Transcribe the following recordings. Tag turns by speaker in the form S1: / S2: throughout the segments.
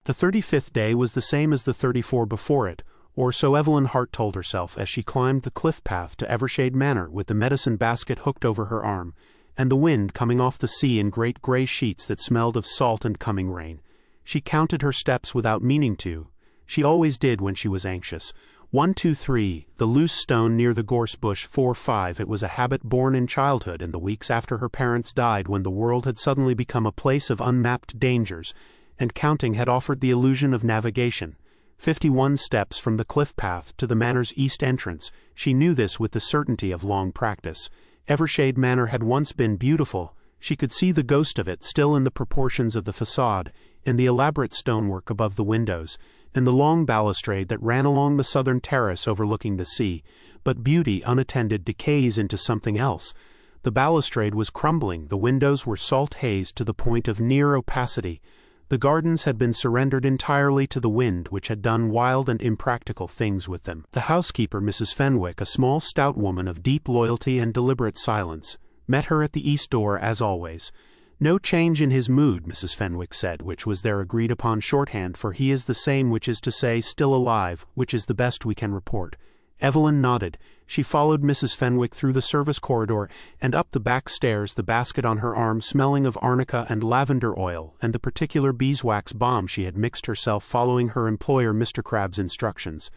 S1: The 35th day was the same as the 34 before it, or so Evelyn Hart told herself as she climbed the cliff path to Evershade Manor with the medicine basket hooked over her arm, and the wind coming off the sea in great grey sheets that smelled of salt and coming rain. She counted her steps without meaning to. She always did when she was anxious. 1, 2, 3, the loose stone near the gorse bush. 4, 5, it was a habit born in childhood in the weeks after her parents died, when the world had suddenly become a place of unmapped dangers, and counting had offered the illusion of navigation. 51 steps from the cliff path to the manor's east entrance. She knew this with the certainty of long practice. Evershade Manor had once been beautiful. She could see the ghost of it still in the proportions of the facade, in the elaborate stonework above the windows, in the long balustrade that ran along the southern terrace overlooking the sea. But beauty unattended decays into something else. The balustrade was crumbling, the windows were salt haze to the point of near opacity. The gardens had been surrendered entirely to the wind, which had done wild and impractical things with them. The housekeeper, Mrs. Fenwick, a small stout woman of deep loyalty and deliberate silence, met her at the east door as always. "No change in his mood," Mrs. Fenwick said, which was their agreed-upon shorthand for "he is the same," which is to say, still alive, which is the best we can report. Evelyn nodded. She followed Mrs. Fenwick through the service corridor and up the back stairs, the basket on her arm smelling of arnica and lavender oil and the particular beeswax balm she had mixed herself following her employer Mr. Crabbe's instructions.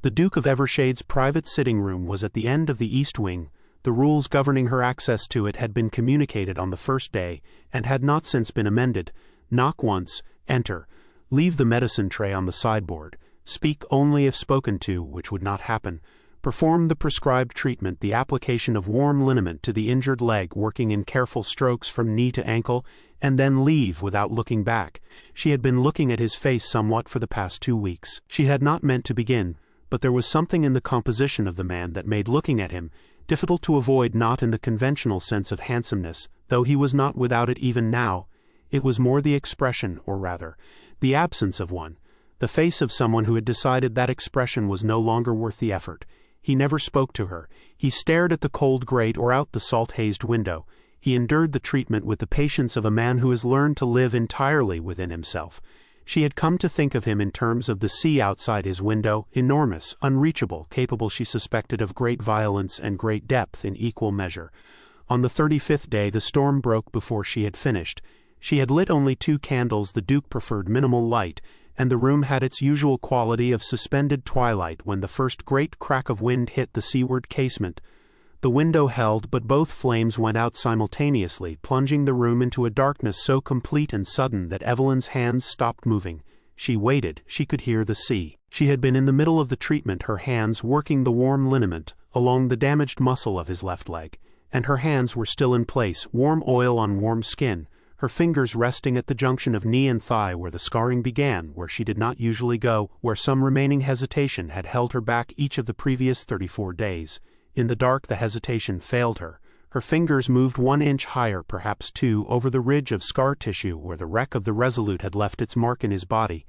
S1: The Duke of Evershade's private sitting room was at the end of the east wing. The rules governing her access to it had been communicated on the first day, and had not since been amended. Knock once, enter. Leave the medicine tray on the sideboard. Speak only if spoken to, which would not happen. Perform the prescribed treatment, the application of warm liniment to the injured leg, working in careful strokes from knee to ankle, and then leave without looking back. She had been looking at his face somewhat for the past 2 weeks. She had not meant to begin, but there was something in the composition of the man that made looking at him difficult to avoid, not in the conventional sense of handsomeness, though he was not without it even now. It was more the expression, or rather, the absence of one. The face of someone who had decided that expression was no longer worth the effort. He never spoke to her. He stared at the cold grate or out the salt-hazed window. He endured the treatment with the patience of a man who has learned to live entirely within himself. She had come to think of him in terms of the sea outside his window, enormous, unreachable, capable, she suspected, of great violence and great depth in equal measure. On the 35th day the storm broke before she had finished. She had lit only 2 candles, the Duke preferred minimal light, and the room had its usual quality of suspended twilight when the first great crack of wind hit the seaward casement. The window held, but both flames went out simultaneously, plunging the room into a darkness so complete and sudden that Evelyn's hands stopped moving. She waited. She could hear the sea. She had been in the middle of the treatment, her hands working the warm liniment along the damaged muscle of his left leg, and her hands were still in place, warm oil on warm skin, her fingers resting at the junction of knee and thigh where the scarring began, where she did not usually go, where some remaining hesitation had held her back each of the previous 34 days. In the dark the hesitation failed her. Her fingers moved 1 inch higher, perhaps 2, over the ridge of scar tissue where the wreck of the Resolute had left its mark in his body.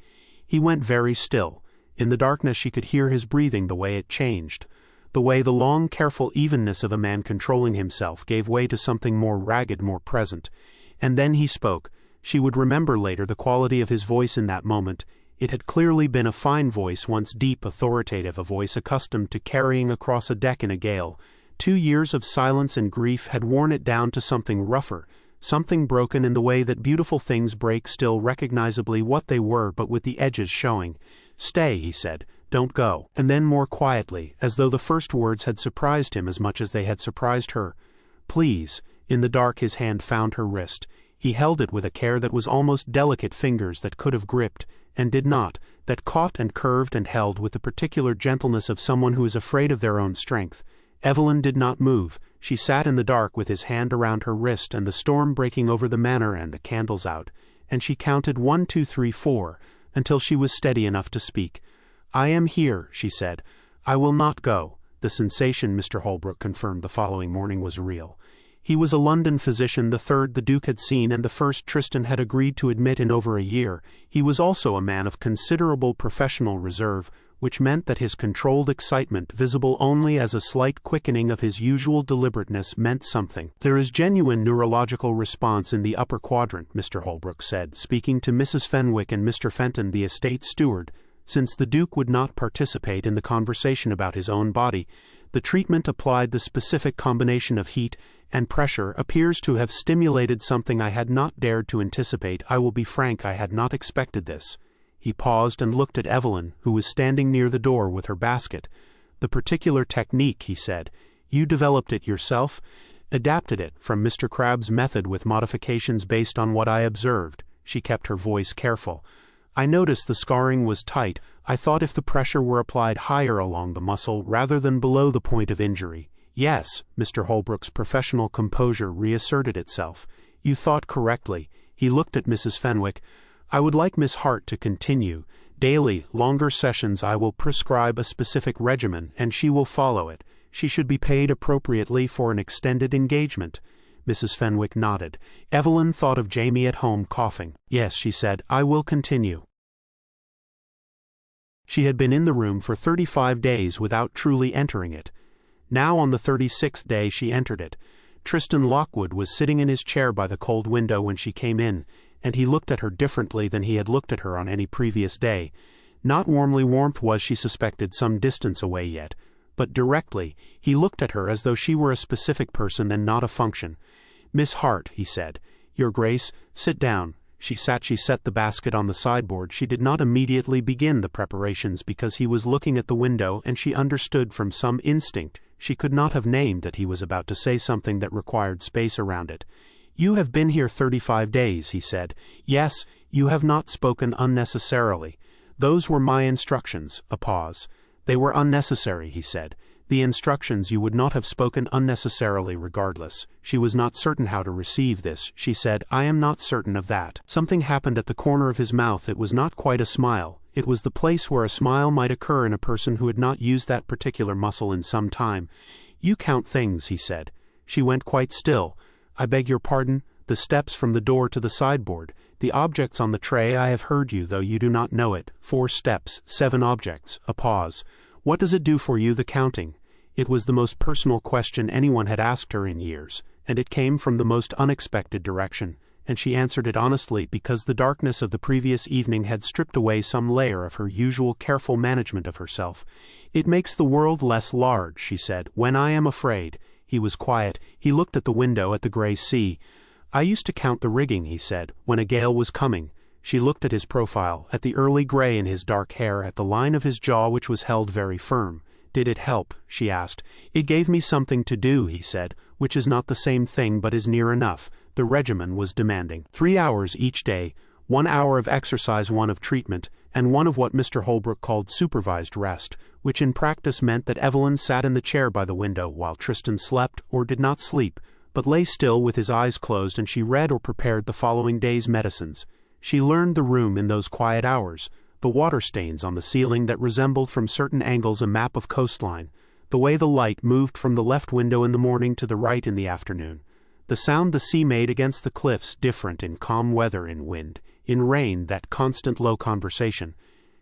S1: He went very still. In the darkness she could hear his breathing, the way it changed, the way the long, careful evenness of a man controlling himself gave way to something more ragged, more present. And then he spoke. She would remember later the quality of his voice in that moment. It had clearly been a fine voice, once deep, authoritative, a voice accustomed to carrying across a deck in a gale. 2 years of silence and grief had worn it down to something rougher, something broken in the way that beautiful things break, still recognizably what they were but with the edges showing. "Stay," he said, "don't go." And then more quietly, as though the first words had surprised him as much as they had surprised her, "Please." In the dark his hand found her wrist. He held it with a care that was almost delicate, fingers that could have gripped, and did not, that caught and curved and held with the particular gentleness of someone who is afraid of their own strength. Evelyn did not move. She sat in the dark with his hand around her wrist and the storm breaking over the manor and the candles out, and she counted 1, 2, 3, 4, until she was steady enough to speak. "I am here," she said. "I will not go." The sensation, Mr. Holbrook confirmed the following morning, was real. He was a London physician, the third the Duke had seen and the first Tristan had agreed to admit in over a year. He was also a man of considerable professional reserve, which meant that his controlled excitement, visible only as a slight quickening of his usual deliberateness, meant something. "There is genuine neurological response in the upper quadrant," Mr. Holbrook said, speaking to Mrs. Fenwick and Mr. Fenton, the estate steward. Since the Duke would not participate in the conversation about his own body, the treatment applied the specific combination of heat and pressure appears to have stimulated something I had not dared to anticipate. I will be frank, I had not expected this." He paused and looked at Evelyn, who was standing near the door with her basket. "The particular technique," he said, "you developed it yourself?" "Adapted it from Mr. Crabbe's method with modifications based on what I observed." She kept her voice careful. "I noticed the scarring was tight. I thought if the pressure were applied higher along the muscle rather than below the point of injury." "Yes," Mr. Holbrook's professional composure reasserted itself. "You thought correctly." He looked at Mrs. Fenwick. "I would like Miss Hart to continue. Daily, longer sessions. I will prescribe a specific regimen, and she will follow it. She should be paid appropriately for an extended engagement." Mrs. Fenwick nodded. Evelyn thought of Jamie at home coughing. "Yes," she said, "I will continue." She had been in the room for 35 days without truly entering it. Now on the 36th day she entered it. Tristan Lockwood was sitting in his chair by the cold window when she came in, and he looked at her differently than he had looked at her on any previous day. Not warmly, warmth was, she suspected, some distance away yet, but directly. He looked at her as though she were a specific person and not a function. "Miss Hart," he said. "Your Grace, sit down." She sat. She set the basket on the sideboard. She did not immediately begin the preparations because he was looking at the window, and she understood from some instinct, she could not have named, that he was about to say something that required space around it. "You have been here 35 days, he said. "Yes, you have not spoken unnecessarily. Those were my instructions." A pause. "They were unnecessary," he said. "The instructions, you would not have spoken unnecessarily regardless." She was not certain how to receive this. She said, "I am not certain of that." Something happened at the corner of his mouth. It was not quite a smile. It was the place where a smile might occur in a person who had not used that particular muscle in some time. "You count things," he said. She went quite still. "I beg your pardon?" "The steps from the door to the sideboard. The objects on the tray. I have heard you, though you do not know it. 4 steps, 7 objects." A pause. "What does it do for you, the counting?" It was the most personal question anyone had asked her in years, and it came from the most unexpected direction, and she answered it honestly because the darkness of the previous evening had stripped away some layer of her usual careful management of herself. "It makes the world less large," she said, "when I am afraid." He was quiet. He looked at the window, at the grey sea. "I used to count the rigging," he said, "when a gale was coming." She looked at his profile, at the early grey in his dark hair, at the line of his jaw which was held very firm. "Did it help?" she asked. "It gave me something to do," he said, "which is not the same thing but is near enough." The regimen was demanding. 3 hours each day, 1 hour of exercise, 1 of treatment, and 1 of what Mr. Holbrook called supervised rest, which in practice meant that Evelyn sat in the chair by the window while Tristan slept or did not sleep, but lay still with his eyes closed, and she read or prepared the following day's medicines. She learned the room in those quiet hours. The water stains on the ceiling that resembled from certain angles a map of coastline, the way the light moved from the left window in the morning to the right in the afternoon, the sound the sea made against the cliffs, different in calm weather, in wind, in rain, that constant low conversation.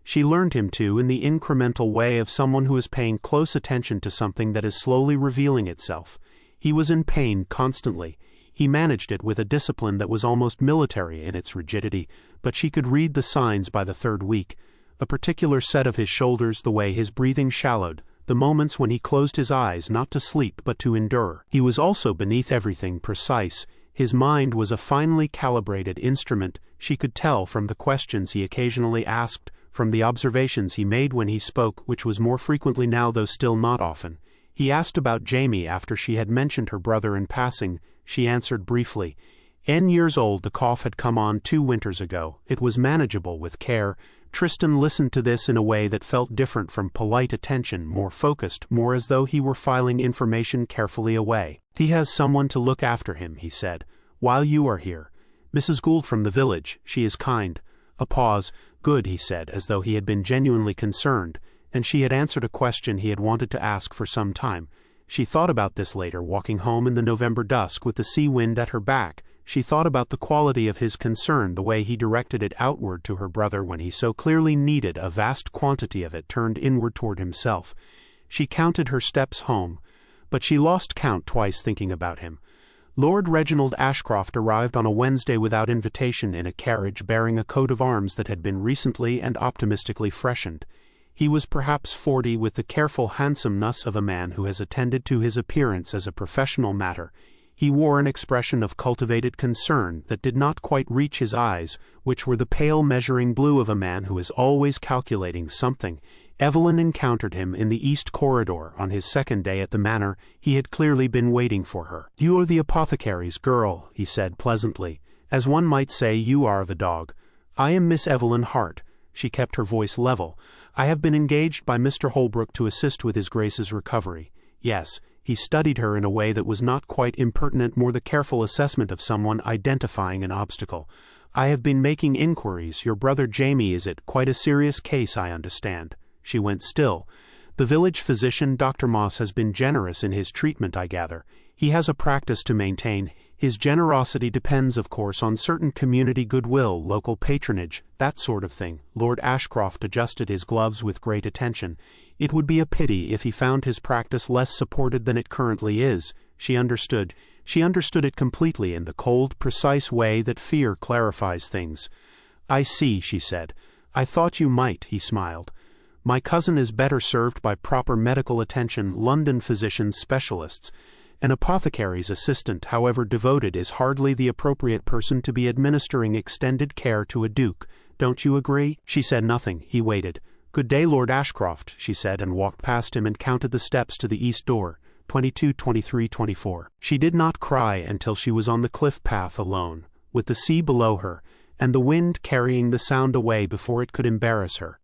S1: She learned him, too, in the incremental way of someone who is paying close attention to something that is slowly revealing itself. He was in pain constantly. He managed it with a discipline that was almost military in its rigidity, but she could read the signs by the 3rd week. A particular set of his shoulders, the way his breathing shallowed, the moments when he closed his eyes not to sleep but to endure. He was also, beneath everything, precise. His mind was a finely calibrated instrument. She could tell from the questions he occasionally asked, from the observations he made when he spoke, which was more frequently now, though still not often. He asked about Jamie after she had mentioned her brother in passing. She answered briefly. "N years old. The cough had come on 2 winters ago. It was manageable with care." Tristan listened to this in a way that felt different from polite attention, more focused, more as though he were filing information carefully away. "He has someone to look after him," he said, "while you are here. Mrs. Gould from the village. She is kind." A pause. "Good," he said, as though he had been genuinely concerned, and she had answered a question he had wanted to ask for some time. She thought about this later, walking home in the November dusk with the sea wind at her back. She thought about the quality of his concern, the way he directed it outward to her brother when he so clearly needed a vast quantity of it turned inward toward himself. She counted her steps home, but she lost count twice thinking about him. Lord Reginald Ashcroft arrived on a Wednesday without invitation in a carriage bearing a coat of arms that had been recently and optimistically freshened. He was perhaps 40, with the careful handsomeness of a man who has attended to his appearance as a professional matter. He wore an expression of cultivated concern that did not quite reach his eyes, which were the pale measuring blue of a man who is always calculating something. Evelyn encountered him in the East Corridor on his second day at the Manor. He had clearly been waiting for her. "You are the apothecary's girl," he said pleasantly. "As one might say, you are the dog. I am Miss Evelyn Hart." She kept her voice level. "I have been engaged by Mr. Holbrook to assist with his Grace's recovery." Yes, he studied her in a way that was not quite impertinent, more the careful assessment of someone identifying an obstacle. "I have been making inquiries. Your brother Jamie, is it quite a serious case, I understand?" She went still. "The village physician, Dr. Moss, has been generous in his treatment, I gather. He has a practice to maintain. His generosity depends, of course, on certain community goodwill, local patronage, that sort of thing." Lord Ashcroft adjusted his gloves with great attention. "It would be a pity if he found his practice less supported than it currently is." She understood. She understood it completely in the cold, precise way that fear clarifies things. "I see," she said. "I thought you might," he smiled. "My cousin is better served by proper medical attention, London physicians, specialists. An apothecary's assistant, however devoted, is hardly the appropriate person to be administering extended care to a duke. Don't you agree?" She said nothing. He waited. "Good day, Lord Ashcroft," she said, and walked past him and counted the steps to the east door. 22, 23, 24. She did not cry until she was on the cliff path alone, with the sea below her, and the wind carrying the sound away before it could embarrass her.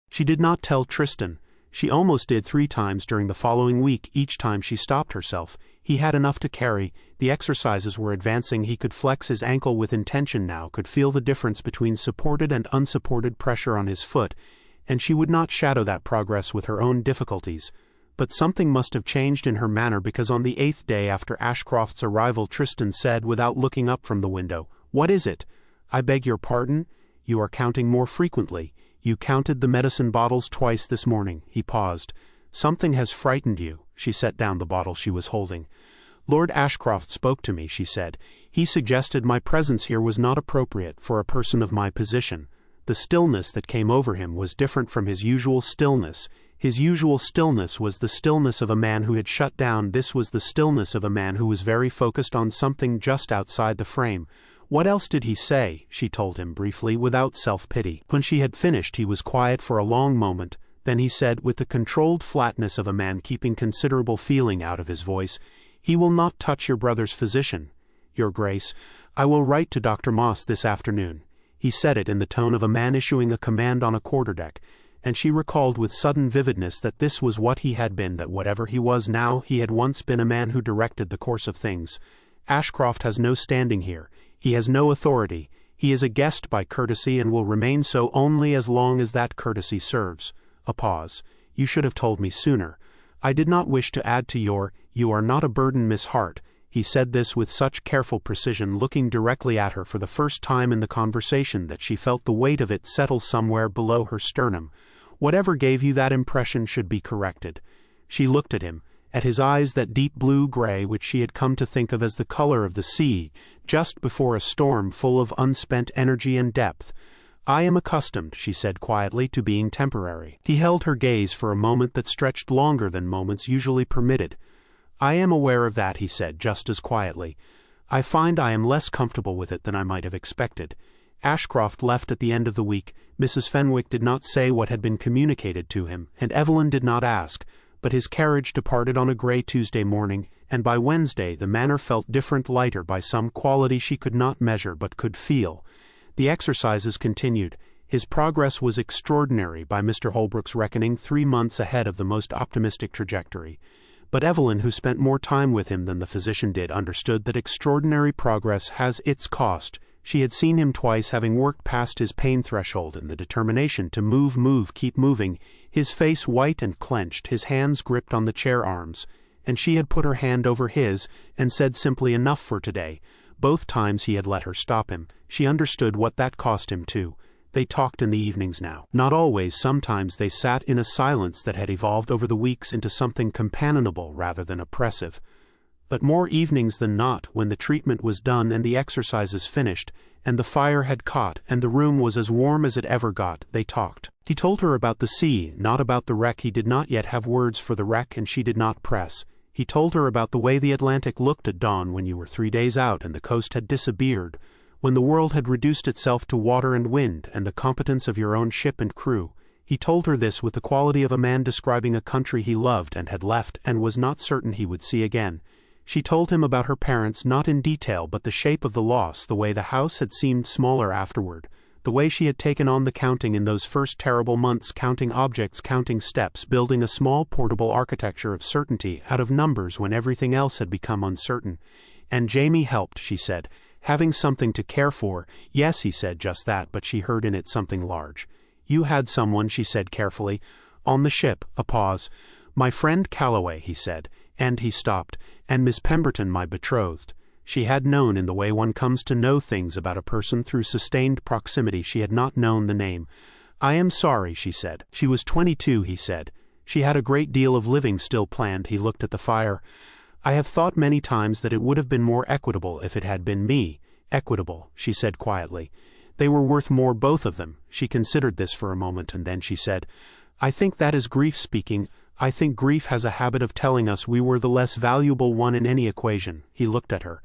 S1: She did not tell Tristan. She almost did 3 times during the following week. Each time she stopped herself. He had enough to carry. The exercises were advancing. He could flex his ankle with intention now, could feel the difference between supported and unsupported pressure on his foot, and she would not shadow that progress with her own difficulties. But something must have changed in her manner, because on the 8th day after Ashcroft's arrival Tristan said, without looking up from the window, "What is it?" "I beg your pardon? You are counting more frequently. You counted the medicine bottles twice this morning." He paused. "Something has frightened you." She set down the bottle she was holding. "Lord Ashcroft spoke to me," she said. "He suggested my presence here was not appropriate for a person of my position." The stillness that came over him was different from his usual stillness. His usual stillness was the stillness of a man who had shut down. This was the stillness of a man who was very focused on something just outside the frame. "What else did he say?" she told him briefly, without self-pity. When she had finished, he was quiet for a long moment. Then he said, with the controlled flatness of a man keeping considerable feeling out of his voice, "He will not touch your brother's physician, Your Grace. I will write to Dr. Moss this afternoon." He said it in the tone of a man issuing a command on a quarterdeck, and she recalled with sudden vividness that this was what he had been, that whatever he was now, he had once been a man who directed the course of things. "Ashcroft has no standing here. He has no authority. He is a guest by courtesy and will remain so only as long as that courtesy serves." A pause. "You should have told me sooner. I did not wish to add to you are not a burden, Miss Hart." He said this with such careful precision, looking directly at her for the first time in the conversation, that she felt the weight of it settle somewhere below her sternum. "Whatever gave you that impression should be corrected." She looked at him, at his eyes, that deep blue-gray which she had come to think of as the color of the sea, just before a storm, full of unspent energy and depth. "I am accustomed," she said quietly, "to being temporary." He held her gaze for a moment that stretched longer than moments usually permitted. "I am aware of that," he said just as quietly. "I find I am less comfortable with it than I might have expected." Ashcroft left at the end of the week. Mrs. Fenwick did not say what had been communicated to him, and Evelyn did not ask, but his carriage departed on a grey Tuesday morning, and by Wednesday the Manor felt different, lighter by some quality she could not measure but could feel. The exercises continued. His progress was extraordinary by Mr. Holbrook's reckoning, 3 months ahead of the most optimistic trajectory. But Evelyn, who spent more time with him than the physician did, understood that extraordinary progress has its cost. She had seen him twice, having worked past his pain threshold, and the determination to keep moving, his face white and clenched, his hands gripped on the chair arms, and she had put her hand over his, and said simply enough for today. Both times he had let her stop him. She understood what that cost him too. They talked in the evenings now. Not always, sometimes they sat in a silence that had evolved over the weeks into something companionable rather than oppressive. But more evenings than not, when the treatment was done and the exercises finished, and the fire had caught, and the room was as warm as it ever got, they talked. He told her about the sea, not about the wreck. He did not yet have words for the wreck, and she did not press. He told her about the way the Atlantic looked at dawn when you were 3 days out and the coast had disappeared, when the world had reduced itself to water and wind, and the competence of your own ship and crew. He told her this with the quality of a man describing a country he loved and had left and was not certain he would see again. She told him about her parents, not in detail but the shape of the loss, the way the house had seemed smaller afterward, the way she had taken on the counting in those first terrible months, counting objects, counting steps, building a small portable architecture of certainty out of numbers when everything else had become uncertain. And Jamie helped, she said, having something to care for. Yes, he said just that, but she heard in it something large. You had someone, she said carefully. On the ship, a pause. My friend Calloway, he said, and he stopped, and Miss Pemberton, my betrothed. She had known in the way one comes to know things about a person through sustained proximity. She had not known the name. I am sorry, she said. She was 22, he said. She had a great deal of living still planned. He looked at the fire. I have thought many times that it would have been more equitable if it had been me. Equitable, she said quietly. They were worth more, both of them. She considered this for a moment, and then she said, I think that is grief speaking. I think grief has a habit of telling us we were the less valuable one in any equation. He looked at her.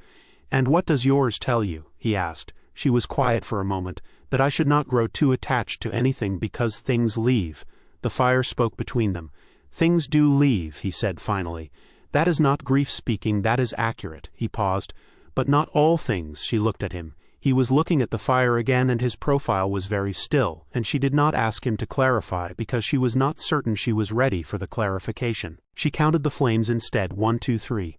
S1: And what does yours tell you? He asked. She was quiet for a moment. That I should not grow too attached to anything because things leave. The fire spoke between them. Things do leave, he said finally. That is not grief speaking, that is accurate. He paused. But not all things. She looked at him. He was looking at the fire again, and his profile was very still, and she did not ask him to clarify because she was not certain she was ready for the clarification. She counted the flames instead, 1, 2, 3.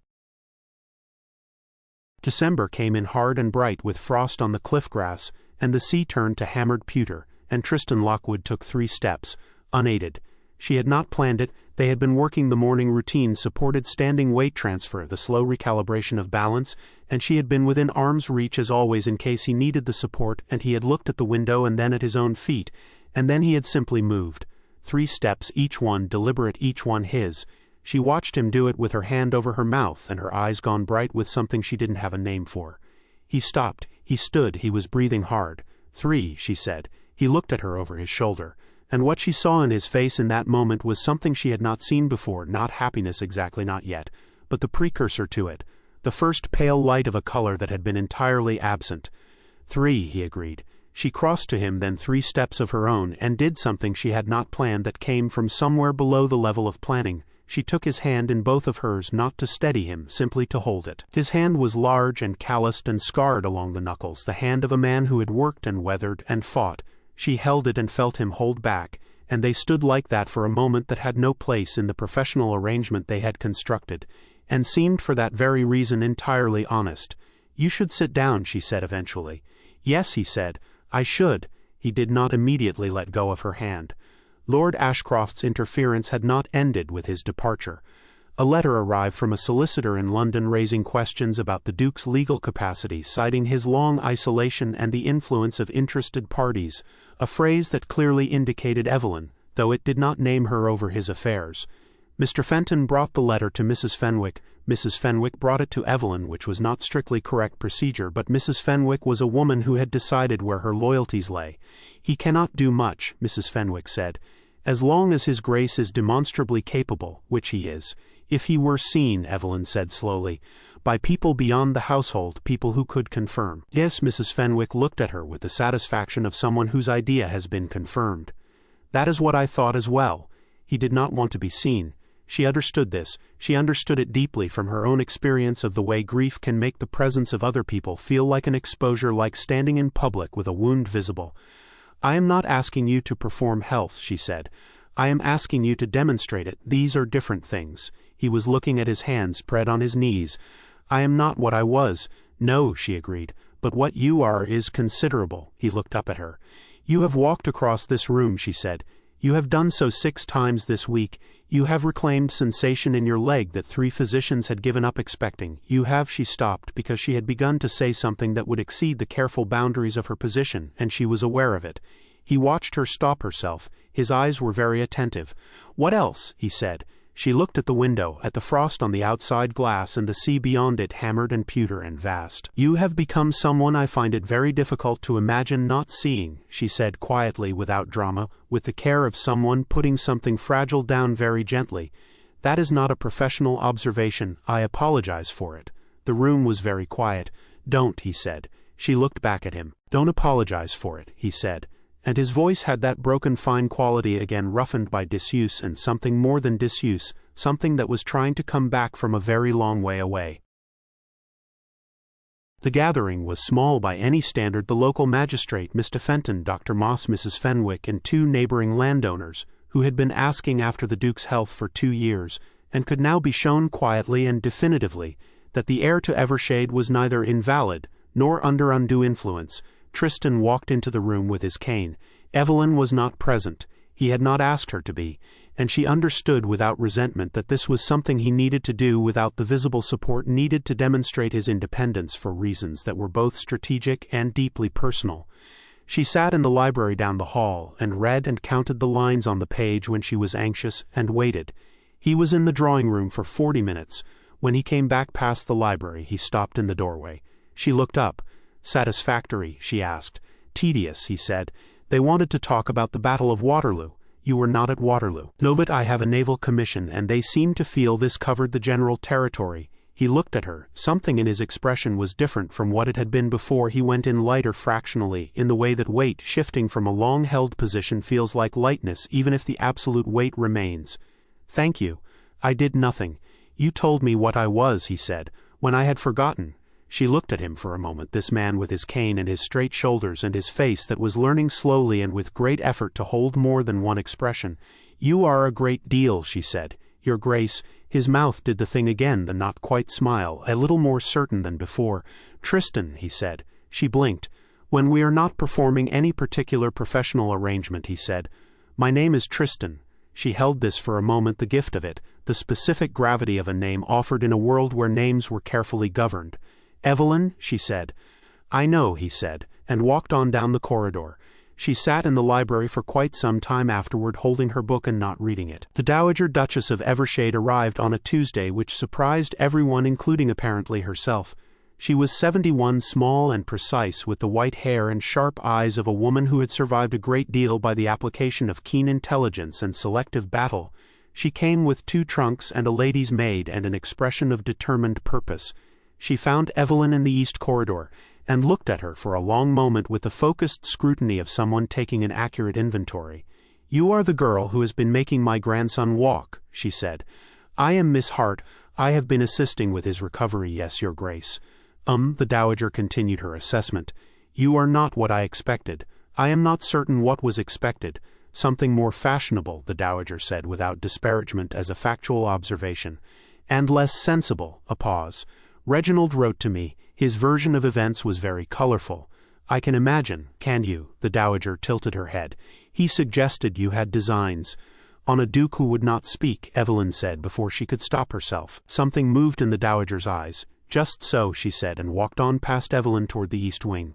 S1: December came in hard and bright with frost on the cliff grass, and the sea turned to hammered pewter, and Tristan Lockwood took 3 steps, unaided. She had not planned it. They had been working the morning routine, supported standing weight transfer, the slow recalibration of balance, and she had been within arm's reach as always in case he needed the support, and he had looked at the window and then at his own feet, and then he had simply moved. 3 steps, each one deliberate, each one his. She watched him do it with her hand over her mouth and her eyes gone bright with something she didn't have a name for. He stopped. He stood. He was breathing hard. 3, she said. He looked at her over his shoulder. And what she saw in his face in that moment was something she had not seen before, not happiness exactly, not yet, but the precursor to it, the first pale light of a color that had been entirely absent. 3, he agreed. She crossed to him then 3 steps of her own, and did something she had not planned that came from somewhere below the level of planning. She took his hand in both of hers, not to steady him, simply to hold it. His hand was large and calloused and scarred along the knuckles, the hand of a man who had worked and weathered and fought. She held it and felt him hold back, and they stood like that for a moment that had no place in the professional arrangement they had constructed, and seemed for that very reason entirely honest. You should sit down, she said eventually. Yes, he said, I should. He did not immediately let go of her hand. Lord Ashcroft's interference had not ended with his departure. A letter arrived from a solicitor in London raising questions about the Duke's legal capacity, citing his long isolation and the influence of interested parties, a phrase that clearly indicated Evelyn, though it did not name her over his affairs. Mr. Fenton brought the letter to Mrs. Fenwick. Mrs. Fenwick brought it to Evelyn, which was not strictly correct procedure, but Mrs. Fenwick was a woman who had decided where her loyalties lay. He cannot do much, Mrs. Fenwick said, as long as his grace is demonstrably capable, which he is. If he were seen, Evelyn said slowly, by people beyond the household, people who could confirm. Yes, Mrs. Fenwick looked at her with the satisfaction of someone whose idea has been confirmed. That is what I thought as well. He did not want to be seen. She understood this. She understood it deeply from her own experience of the way grief can make the presence of other people feel like an exposure, like standing in public with a wound visible. I am not asking you to perform health, she said. I am asking you to demonstrate it. These are different things. He was looking at his hands spread on his knees. I am not what I was. No, she agreed. But what you are is considerable. He looked up at her. You have walked across this room, she said. You have done so 6 times this week. You have reclaimed sensation in your leg that 3 physicians had given up expecting. You have—" She stopped because she had begun to say something that would exceed the careful boundaries of her position, and she was aware of it. He watched her stop herself. His eyes were very attentive. "What else?" he said. She looked at the window, at the frost on the outside glass and the sea beyond it, hammered and pewter and vast. "You have become someone I find it very difficult to imagine not seeing," she said quietly, without drama, with the care of someone putting something fragile down very gently. "That is not a professional observation. I apologize for it." The room was very quiet. "Don't," he said. She looked back at him. "Don't apologize for it," he said. And his voice had that broken fine quality again, roughened by disuse and something more than disuse, something that was trying to come back from a very long way away. The gathering was small by any standard. The local magistrate, Mr. Fenton, Dr. Moss, Mrs. Fenwick, and 2 neighboring landowners, who had been asking after the Duke's health for 2 years, and could now be shown quietly and definitively that the heir to Evershade was neither invalid nor under undue influence. Tristan walked into the room with his cane. Evelyn was not present. He had not asked her to be, and she understood without resentment that this was something he needed to do without the visible support needed to demonstrate his independence for reasons that were both strategic and deeply personal. She sat in the library down the hall and read and counted the lines on the page when she was anxious, and waited. He was in the drawing room for 40 minutes. When he came back past the library, he stopped in the doorway. She looked up. "Satisfactory?" she asked. "Tedious," he said. "They wanted to talk about the Battle of Waterloo." "You were not at Waterloo." "No, but I have a naval commission, and they seemed to feel this covered the general territory." He looked at her. Something in his expression was different from what it had been before. He went in lighter fractionally, in the way that weight shifting from a long-held position feels like lightness even if the absolute weight remains. "Thank you. I did nothing. You told me what I was," he said, "when I had forgotten." She looked at him for a moment, this man with his cane and his straight shoulders and his face that was learning slowly and with great effort to hold more than one expression. "You are a great deal," she said. "Your Grace." His mouth did the thing again, the not quite smile, a little more certain than before. "Tristan," he said. She blinked. "When we are not performing any particular professional arrangement," he said. "My name is Tristan." She held this for a moment, the gift of it, the specific gravity of a name offered in a world where names were carefully governed. "Evelyn," she said. "I know," he said, and walked on down the corridor. She sat in the library for quite some time afterward, holding her book and not reading it. The Dowager Duchess of Evershade arrived on a Tuesday, which surprised everyone, including apparently herself. She was 71, small and precise, with the white hair and sharp eyes of a woman who had survived a great deal by the application of keen intelligence and selective battle. She came with 2 trunks and a lady's maid and an expression of determined purpose. She found Evelyn in the east corridor, and looked at her for a long moment with the focused scrutiny of someone taking an accurate inventory. "You are the girl who has been making my grandson walk," she said. "I am Miss Hart. I have been assisting with his recovery, yes, Your Grace." The Dowager continued her assessment. "You are not what I expected. I am not certain what was expected. Something more fashionable," the Dowager said without disparagement, as a factual observation. "And less sensible." A pause. "Reginald wrote to me. His version of events was very colorful." "I can imagine, can you?" The Dowager tilted her head. "He suggested you had designs." "On a duke who would not speak," Evelyn said before she could stop herself. Something moved in the Dowager's eyes. "Just so," she said, and walked on past Evelyn toward the east wing.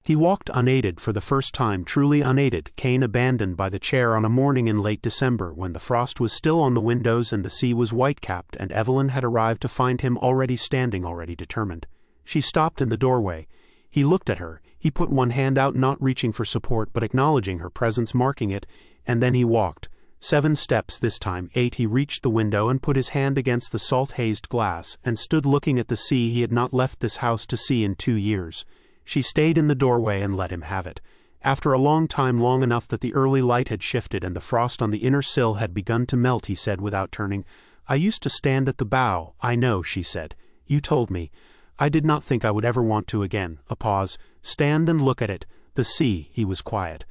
S1: He walked unaided for the first time, truly unaided, cane abandoned by the chair on a morning in late December, when the frost was still on the windows and the sea was white-capped, and Evelyn had arrived to find him already standing, already determined. She stopped in the doorway. He looked at her. He put one hand out, not reaching for support, but acknowledging her presence, marking it, and then he walked. 7 steps this time, 8. He reached the window and put his hand against the salt-hazed glass, and stood looking at the sea he had not left this house to see in 2 years. She stayed in the doorway and let him have it. After a long time, long enough that the early light had shifted and the frost on the inner sill had begun to melt, he said without turning, "I used to stand at the bow." "I know," she said. "You told me. I did not think I would ever want to again." A pause. "Stand and look at it. The sea." He was quiet.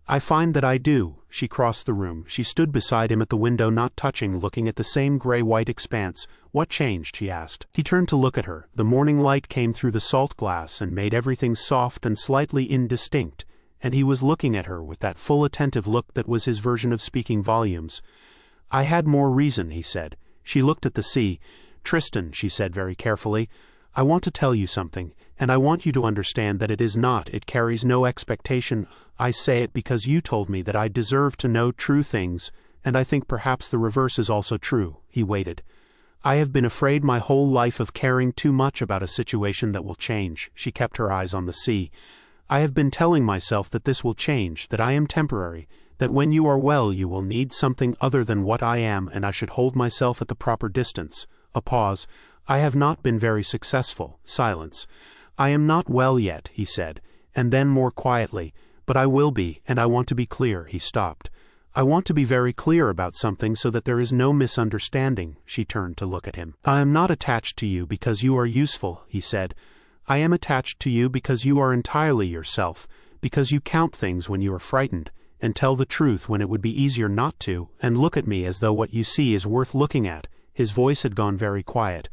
S1: "I find that I do." She crossed the room. She stood beside him at the window, not touching, looking at the same gray-white expanse. "What changed?" he asked. He turned to look at her. The morning light came through the salt glass and made everything soft and slightly indistinct. and he was looking at her with that full attentive look that was his version of speaking volumes. "I had more reason," he said. She looked at the sea. "Tristan," she said very carefully, "I want to tell you something, and I want you to understand that it carries no expectation. I say it because you told me that I deserve to know true things, and I think perhaps the reverse is also true." He waited. "I have been afraid my whole life of caring too much about a situation that will change." She kept her eyes on the sea. "I have been telling myself that this will change, that I am temporary, that when you are well you will need something other than what I am, and I should hold myself at the proper distance." A pause. "I have not been very successful." Silence. "I am not well yet," he said, and then more quietly, "but I will be, and I want to be clear." He stopped. "I want to be very clear about something so that there is no misunderstanding." She turned to look at him. "I am not attached to you because you are useful," he said. "I am attached to you because you are entirely yourself, because you count things when you are frightened, and tell the truth when it would be easier not to, and look at me as though what you see is worth looking at." His voice had gone very quiet.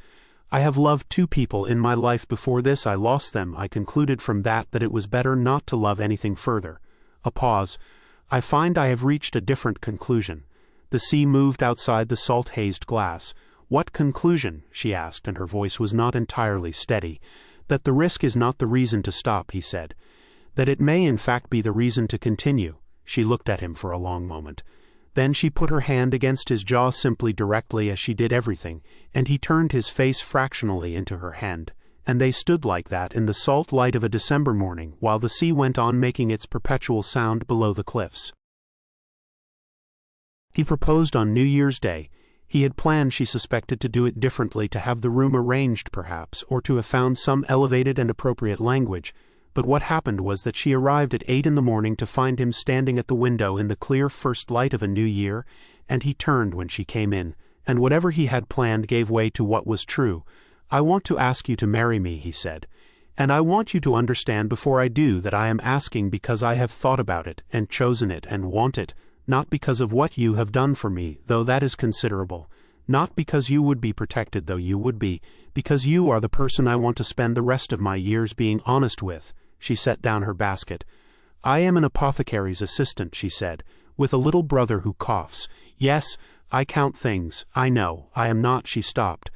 S1: "I have loved 2 people in my life before this. I lost them. I concluded from that it was better not to love anything further." A pause. "I find I have reached a different conclusion." The sea moved outside the salt-hazed glass. "What conclusion?" she asked, and her voice was not entirely steady. "That the risk is not the reason to stop," he said. "That it may in fact be the reason to continue." She looked at him for a long moment. Then she put her hand against his jaw simply, directly, as she did everything, and he turned his face fractionally into her hand, and they stood like that in the salt light of a December morning, while the sea went on making its perpetual sound below the cliffs. He proposed on New Year's Day. He had planned, she suspected, to do it differently, to have the room arranged perhaps, or to have found some elevated and appropriate language. But what happened was that she arrived at 8 in the morning to find him standing at the window in the clear first light of a new year, and he turned when she came in, and whatever he had planned gave way to what was true. "I want to ask you to marry me," he said. "And I want you to understand before I do that I am asking because I have thought about it, and chosen it, and want it, not because of what you have done for me, though that is considerable. Not because you would be protected, though you would be, because you are the person I want to spend the rest of my years being honest with." She set down her basket. "I am an apothecary's assistant," she said, "with a little brother who coughs. Yes, I count things, I know. I am not—" She stopped.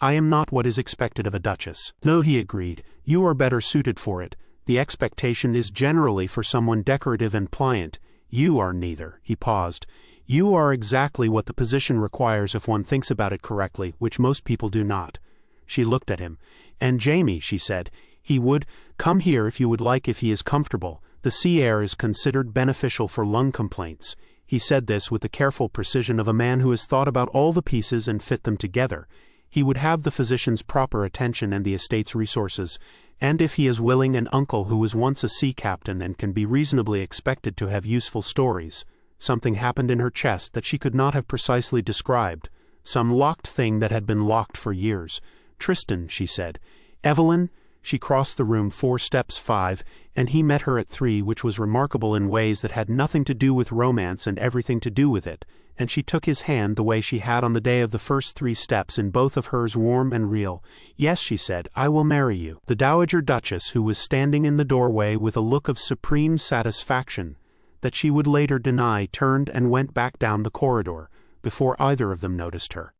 S1: "I am not what is expected of a duchess." "No," he agreed, "you are better suited for it. The expectation is generally for someone decorative and pliant. You are neither." He paused. "You are exactly what the position requires if one thinks about it correctly, which most people do not." She looked at him. "And Jamie," she said, "he would come here if you would like, if he is comfortable. The sea air is considered beneficial for lung complaints." He said this with the careful precision of a man who has thought about all the pieces and fit them together. He would have the physician's proper attention and the estate's resources, and if he is willing, an uncle who was once a sea captain and can be reasonably expected to have useful stories. Something happened in her chest that she could not have precisely described, some locked thing that had been locked for years. "Tristan," she said. "Evelyn." She crossed the room 4 steps, 5, and he met her at 3, which was remarkable in ways that had nothing to do with romance and everything to do with it, and she took his hand the way she had on the day of the first 3 steps, in both of hers warm and real. "Yes," she said, "I will marry you." The Dowager Duchess, who was standing in the doorway with a look of supreme satisfaction that she would later deny, turned and went back down the corridor, before either of them noticed her.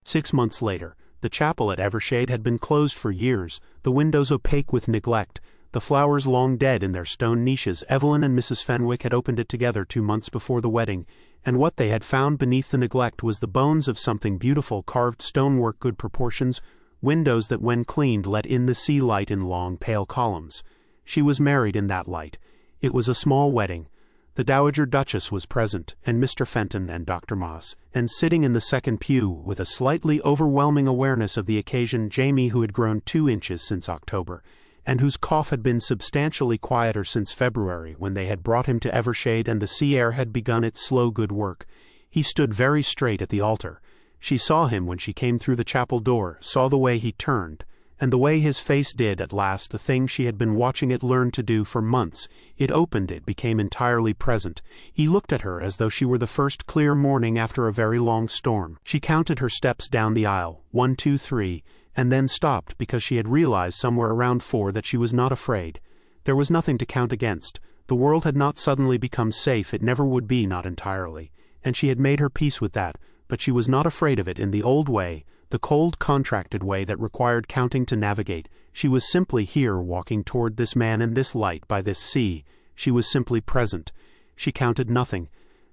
S1: 6 months later, the chapel at Evershade had been closed for years, the windows opaque with neglect, the flowers long dead in their stone niches. Evelyn and Mrs. Fenwick had opened it together 2 months before the wedding, and what they had found beneath the neglect was the bones of something beautiful, carved stonework, good proportions, windows that when cleaned let in the sea light in long pale columns. She was married in that light. It was a small wedding. The Dowager Duchess was present, and Mr. Fenton and Dr. Moss, and sitting in the second pew, with a slightly overwhelming awareness of the occasion, Jamie, who had grown 2 inches since October, and whose cough had been substantially quieter since February, when they had brought him to Evershade and the sea air had begun its slow good work. He stood very straight at the altar. She saw him when she came through the chapel door, saw the way he turned, and the way his face did at last the thing she had been watching it learn to do for months. It opened, it became entirely present. He looked at her as though she were the first clear morning after a very long storm. She counted her steps down the aisle, 1, 2, 3, and then stopped because she had realized somewhere around 4 that she was not afraid. There was nothing to count against. The world had not suddenly become safe, it never would be, not entirely, and she had made her peace with that, but she was not afraid of it in the old way, the cold, contracted way that required counting to navigate. She was simply here, walking toward this man in this light by this sea. She was simply present. She counted nothing.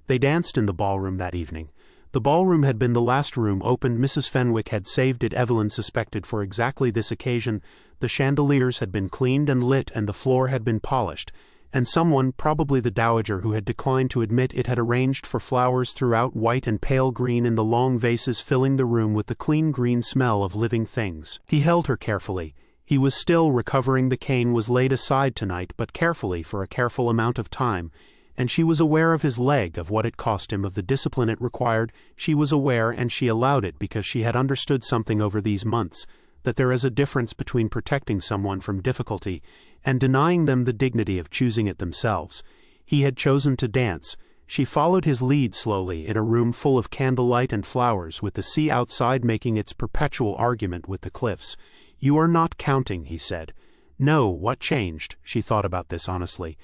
S1: They danced in the ballroom that evening. The ballroom had been the last room opened. Mrs. Fenwick had saved it, Evelyn suspected, for exactly this occasion. The chandeliers had been cleaned and lit, and the floor had been polished, and someone, probably the dowager who had declined to admit it, had arranged for flowers throughout, white and pale green, in the long vases, filling the room with the clean green smell of living things. He held her carefully. He was still recovering. The cane was laid aside tonight, but carefully, for a careful amount of time, and she was aware of his leg, of what it cost him, of the discipline it required. She was aware, and she allowed it because she had understood something over these months, that there is a difference between protecting someone from difficulty and denying them the dignity of choosing it themselves. He had chosen to dance. She followed his lead slowly, in a room full of candlelight and flowers, with the sea outside making its perpetual argument with the cliffs. "You are not counting," he said. "No, what changed?" She thought about this honestly.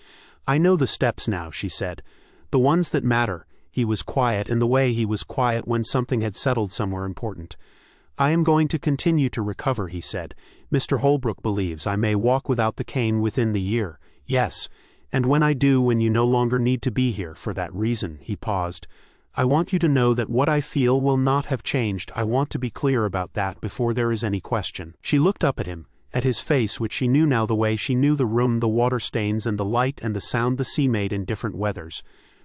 S1: "I know the steps now," she said. "The ones that matter." He was quiet in the way he was quiet when something had settled somewhere important. "I am going to continue to recover," he said. "Mr. Holbrook believes I may walk without the cane within the year." "Yes, and when I do, when you no longer need to be here for that reason," he paused, "I want you to know that what I feel will not have changed. I want to be clear about that before there is any question." She looked up at him, at his face, which she knew now the way she knew the room, the water stains and the light and the sound the sea made in different weathers.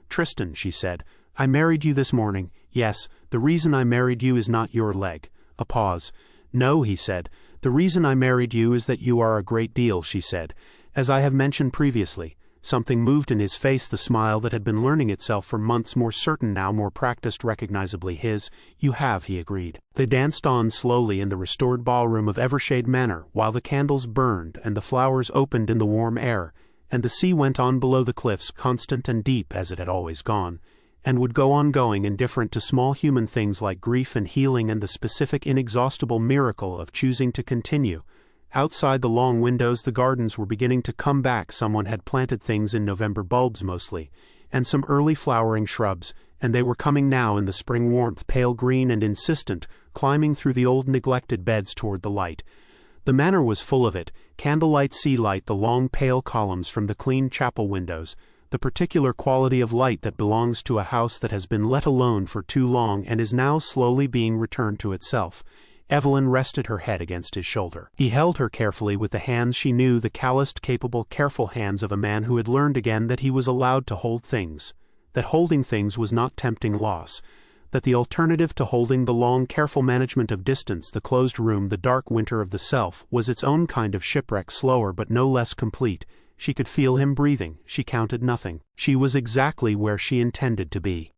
S1: "Tristan," she said, "I married you this morning. Yes, the reason I married you is not your leg." A pause. "No," he said, "the reason I married you is that you are a great deal," she said, "as I have mentioned previously." Something moved in his face, the smile that had been learning itself for months, more certain now, more practiced, recognizably his. "You have," he agreed. They danced on slowly in the restored ballroom of Evershade Manor, while the candles burned and the flowers opened in the warm air, and the sea went on below the cliffs, constant and deep as it had always gone, and would go on going, indifferent to small human things like grief and healing and the specific inexhaustible miracle of choosing to continue. Outside the long windows the gardens were beginning to come back. Someone had planted things in November, bulbs mostly, and some early flowering shrubs, and they were coming now in the spring warmth, pale green and insistent, climbing through the old neglected beds toward the light. The manor was full of it, candlelight, sea light, the long pale columns from the clean chapel windows, the particular quality of light that belongs to a house that has been let alone for too long and is now slowly being returned to itself. Evelyn rested her head against his shoulder. He held her carefully with the hands she knew, the calloused, capable, careful hands of a man who had learned again that he was allowed to hold things, that holding things was not tempting loss, that the alternative to holding, the long, careful management of distance, the closed room, the dark winter of the self, was its own kind of shipwreck, slower but no less complete. She could feel him breathing. She counted nothing. She was exactly where she intended to be.